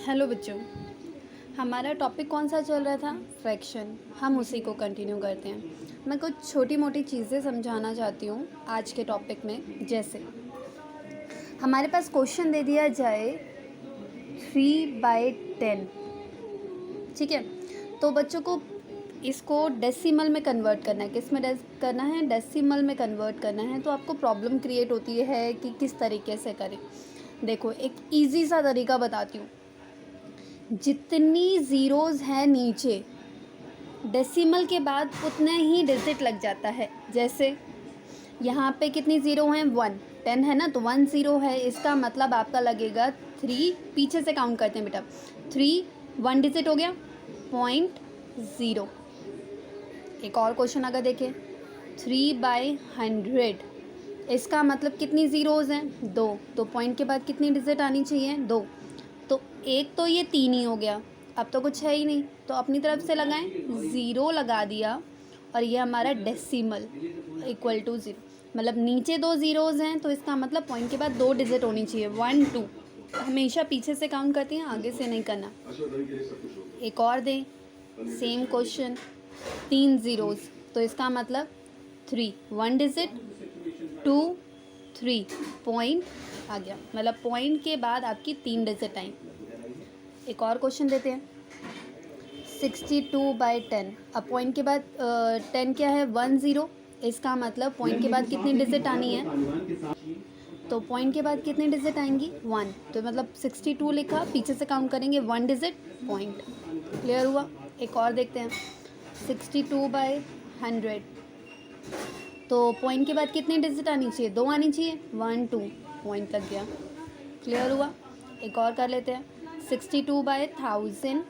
Hello बच्चों, हमारा topic कौन सा चल रहा था? फ्रैक्शन। हम उसी को कंटिन्यू करते हैं। मैं कुछ छोटी मोटी चीज़ें समझाना चाहती हूँ आज के टॉपिक में। जैसे हमारे पास क्वेश्चन दे दिया जाए 3/10, ठीक है। तो बच्चों को इसको डेसिमल में कन्वर्ट करना है। किस में करना है? डेसिमल में कन्वर्ट करना है। तो आपको प्रॉब्लम क्रिएट होती है कि किस तरीके से करें। देखो, एक ईजी सा तरीका बताती हूँ। जितनी ज़ीरोज़ हैं नीचे, डेसिमल के बाद उतने ही डिजिट लग जाता है। जैसे यहाँ पे कितनी ज़ीरो हैं? 1, 10 है ना, तो 1 ज़ीरो है। इसका मतलब आपका लगेगा 3। पीछे से काउंट करते हैं बेटा। 3 1 डिजिट हो गया, 0.0। एक और क्वेश्चन अगर देखें, 3/100, इसका मतलब कितनी ज़ीरोज़ हैं? 2। तो पॉइंट के बाद कितनी डिजिट आनी चाहिए? 2। तो एक तो ये 3 ही हो गया, अब तो कुछ है ही नहीं, तो अपनी तरफ से लगाएं, 0 लगा दिया। और ये हमारा डेसिमल इक्वल टू 0, मतलब नीचे 2 ज़ीरोज़ हैं, तो इसका मतलब पॉइंट के बाद 2 डिजिट होनी चाहिए, 1 2। हमेशा पीछे से काउंट करती हैं, आगे से नहीं करना। एक और दें, सेम क्वेश्चन, 3 ज़ीरोज़, तो इसका मतलब 3, 1 डिजिट, 2 3, पॉइंट आ गया, मतलब पॉइंट के बाद आपकी 3 डिजिट आई। एक और क्वेश्चन देते हैं, 62/10। अब पॉइंट के बाद 10 क्या है? 1 0। इसका मतलब पॉइंट के बाद कितनी डिजिट आनी है? तो पॉइंट के बाद कितनी डिजिट आएंगी? 1। तो मतलब 62 लिखा, पीछे से काउंट करेंगे, 1 डिजिट, पॉइंट। क्लियर हुआ? एक और देखते हैं, 62/100। तो पॉइंट के बाद कितनी डिजिट आनी चाहिए? 2 आनी चाहिए, 1 2, पॉइंट लग गया। क्लियर हुआ? एक और कर लेते हैं, 62/1000।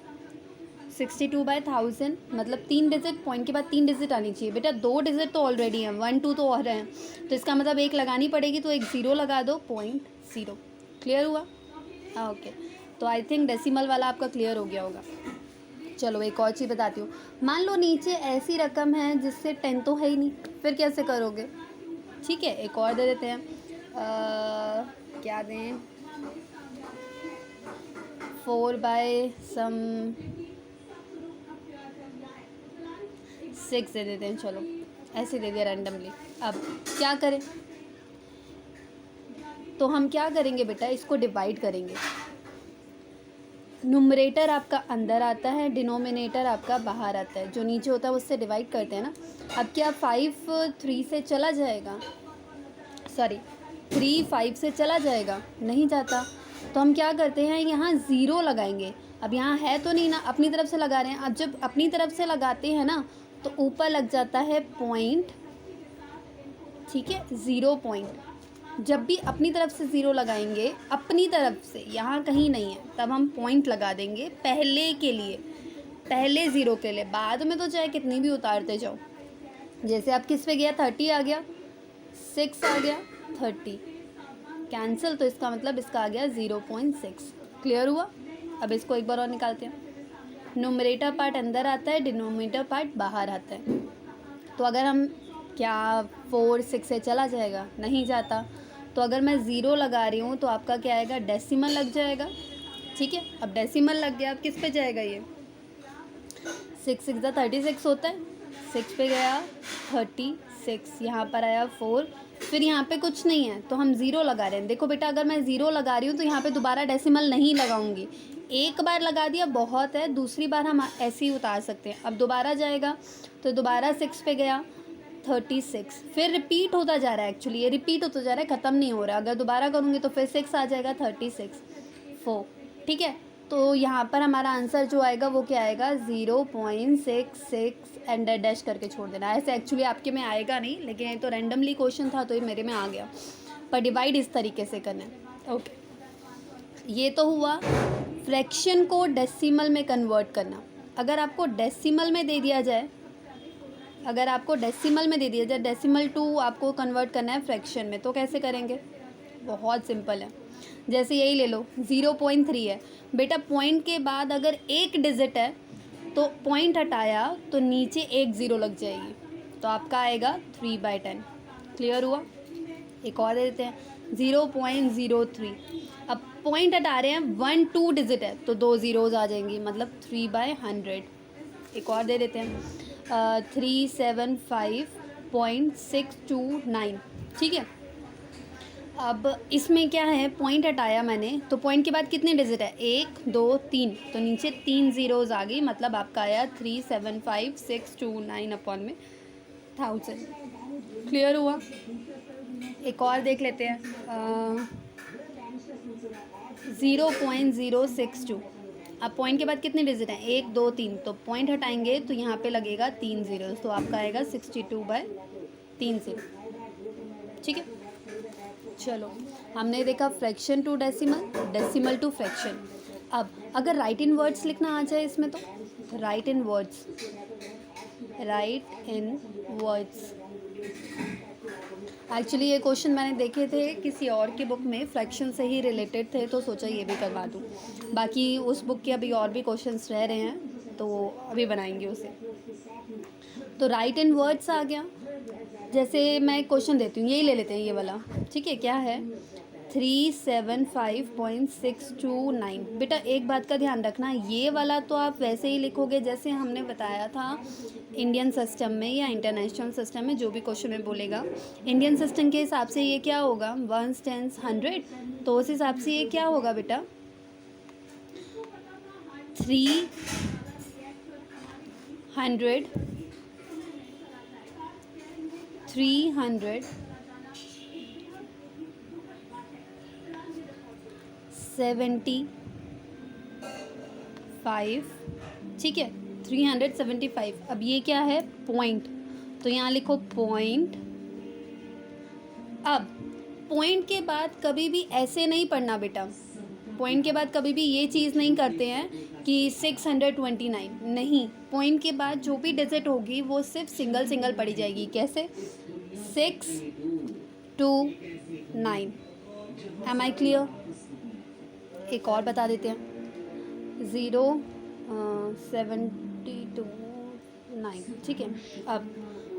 62/1000 मतलब 3 डिजिट, पॉइंट के बाद 3 डिजिट आनी चाहिए। बेटा 2 डिजिट तो ऑलरेडी हैं, 1 2 तो और हैं, तो इसका मतलब एक लगानी पड़ेगी, तो एक 0 लगा दो, 0.0। क्लियर हुआ? ओके, तो आई थिंक डेसिमल वाला आपका क्लियर हो गया होगा। चलो एक और चीज़ बताती हूँ। मान लो नीचे ऐसी रकम है जिससे 10 तो है ही नहीं, फिर कैसे करोगे? ठीक है, एक और दे देते हैं, क्या दें, 4/6 दे देते हैं। चलो ऐसे दे दिया रैंडमली। अब क्या करें? तो हम क्या करेंगे बेटा, इसको डिवाइड करेंगे। नुमरेटर आपका अंदर आता है, डिनोमिनेटर आपका बाहर आता है। जो नीचे होता है उससे डिवाइड करते हैं ना। अब क्या 5 3 से चला जाएगा? सॉरी, 3 5 से चला जाएगा? नहीं जाता। तो हम क्या करते हैं, यहाँ 0 लगाएंगे। अब यहाँ है तो नहीं ना, अपनी तरफ से लगा रहे हैं। अब जब अपनी तरफ से लगाते हैं ना, तो ऊपर लग जाता है पॉइंट, ठीक है, 0 पॉइंट। जब भी अपनी तरफ से 0 लगाएंगे, अपनी तरफ से, यहाँ कहीं नहीं है, तब हम पॉइंट लगा देंगे पहले के लिए, पहले 0 के लिए। बाद में तो चाहे कितनी भी उतारते जाओ। जैसे आप किस पे गया? 30 आ गया, 6 आ गया, 30 कैंसिल, तो इसका मतलब इसका आ गया 0.6। क्लियर हुआ? अब इसको एक बार और निकालते हैं। न्यूमरेटर पार्ट अंदर आता है, डिनोमिनेटर पार्ट बाहर आता है। तो अगर हम, क्या 4 6 से चला जाएगा? नहीं जाता। तो अगर मैं 0 लगा रही हूँ तो आपका क्या आएगा? डेसिमल लग जाएगा। ठीक है, अब डेसिमल लग गया, अब किस पे जाएगा? ये 6 6 36 होता है, 6 पे गया 36, यहाँ पर आया 4, फिर यहाँ पे कुछ नहीं है तो हम 0 लगा रहे हैं। देखो बेटा, अगर मैं 0 लगा रही हूँ तो यहाँ पे दोबारा डेसिमल नहीं लगाऊंगी। एक बार लगा दिया बहुत है, दूसरी बार हम ऐसे ही उतार सकते हैं। अब दोबारा जाएगा, तो दोबारा 6 पे गया 36, फिर रिपीट होता जा रहा है। एक्चुअली ये रिपीट होता जा रहा है, ख़त्म नहीं हो रहा। अगर दोबारा करूँगी तो फिर 6 आ जाएगा, 36 4, ठीक है। तो यहाँ पर हमारा आंसर जो आएगा वो क्या आएगा? 0.66 एंड डैश करके छोड़ देना। ऐसे एक्चुअली आपके में आएगा नहीं, लेकिन ये तो रैंडमली क्वेश्चन था तो ये मेरे में आ गया। पर डिवाइड इस तरीके से करना है। ओके, ये तो हुआ फ्रैक्शन को डेसिमल में कन्वर्ट करना। अगर आपको डेसिमल में दे दिया जाए, अगर आपको डेसिमल में दे दिया जाए, डेसिमल टू आपको कन्वर्ट करना है फ्रैक्शन में, तो कैसे करेंगे? बहुत सिंपल है। जैसे यही ले लो, 0.3 है बेटा, पॉइंट के बाद अगर एक डिजिट है तो पॉइंट हटाया तो नीचे एक 0 लग जाएगी, तो आपका आएगा 3/10। क्लियर हुआ? एक और दे देते हैं, 0.03। अब पॉइंट हटा रहे हैं, 1 2 डिजिट है तो 2 ज़ीरोज़ आ जाएंगी, मतलब 3/100। एक और दे देते हैं 375.629, ठीक है। अब इसमें क्या है, पॉइंट हटाया मैंने तो पॉइंट के बाद कितने डिजिट है, 1 2 3, तो नीचे 3 ज़ीरोज़ आ गई, मतलब आपका आया 375,629 अपॉन में 1000। क्लियर हुआ। एक और देख लेते हैं 0.062। अब पॉइंट के बाद कितने डिजिट हैं, 1 2 3, तो पॉइंट हटाएंगे तो यहाँ पे लगेगा 3 ज़ीरो, तो आपका आएगा 62/30, ठीक है। चलो, हमने देखा fraction to decimal, decimal to fraction. अब अगर राइट इन वर्ड्स लिखना आ जाए इसमें, तो राइट इन वर्ड्स, राइट इन वर्ड्स। एक्चुअली ये क्वेश्चन मैंने देखे थे किसी और की बुक में, फ्रैक्शन से ही रिलेटेड थे, तो सोचा ये भी करवा दूँ। बाकी उस बुक के अभी और भी क्वेश्चंस रह रहे हैं, तो अभी बनाएंगे उसे। तो राइट इन वर्ड्स आ गया। जैसे मैं क्वेश्चन देती हूँ, यही ले लेते हैं ये वाला, ठीक है। क्या है, 375.629। बेटा एक बात का ध्यान रखना, ये वाला तो आप वैसे ही लिखोगे जैसे हमने बताया था इंडियन सिस्टम में या इंटरनेशनल सिस्टम में, जो भी क्वेश्चन में बोलेगा। इंडियन सिस्टम के हिसाब से ये क्या होगा, 1 10 100, तो उस हिसाब से ये क्या होगा बेटा, 300 375, ठीक है, 375। अब ये क्या है, पॉइंट, तो यहाँ लिखो पॉइंट। अब पॉइंट के बाद कभी भी ऐसे नहीं पढ़ना बेटा, पॉइंट के बाद कभी भी ये चीज़ नहीं करते हैं कि 629, नहीं। पॉइंट के बाद जो भी डिजिट होगी वो सिर्फ सिंगल सिंगल पढ़ी जाएगी। कैसे, 6 2 9। Am I clear. एक और बता देते हैं, 0.729, ठीक है। अब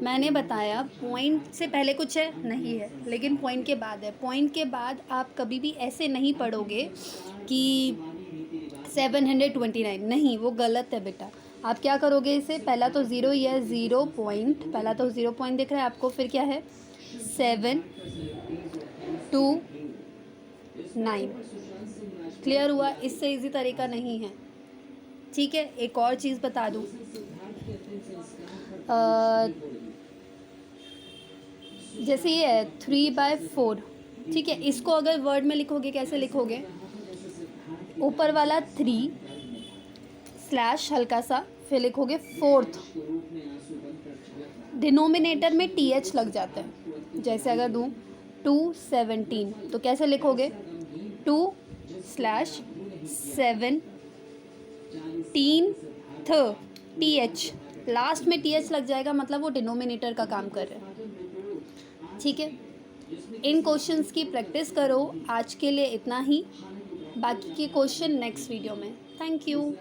मैंने बताया पॉइंट से पहले कुछ है नहीं है, लेकिन पॉइंट के बाद है। पॉइंट के बाद आप कभी भी ऐसे नहीं पढ़ोगे कि 729, नहीं, वो गलत है बेटा। आप क्या करोगे, इसे पहला तो ज़ीरो ही है, 0 पॉइंट, पहला तो 0 पॉइंट दिख रहा है आपको, फिर क्या है 7 2 9। क्लियर हुआ। इससे इजी तरीका नहीं है, ठीक है। एक और चीज़ बता दूँ, जैसे ये है 3/4, ठीक है। इसको अगर वर्ड में लिखोगे कैसे लिखोगे, ऊपर वाला 3 स्लैश हल्का सा, फिर लिखोगे 4th। डिनोमिनेटर में TH लग जाता है। जैसे अगर दूँ 217, तो कैसे लिखोगे, 2/17 TH, लास्ट में TH लग जाएगा, मतलब वो डिनोमिनेटर का काम कर रहे हैं, ठीक है। इन क्वेश्चंस की प्रैक्टिस करो। आज के लिए इतना ही, बाकी के क्वेश्चन नेक्स्ट वीडियो में। Thank you.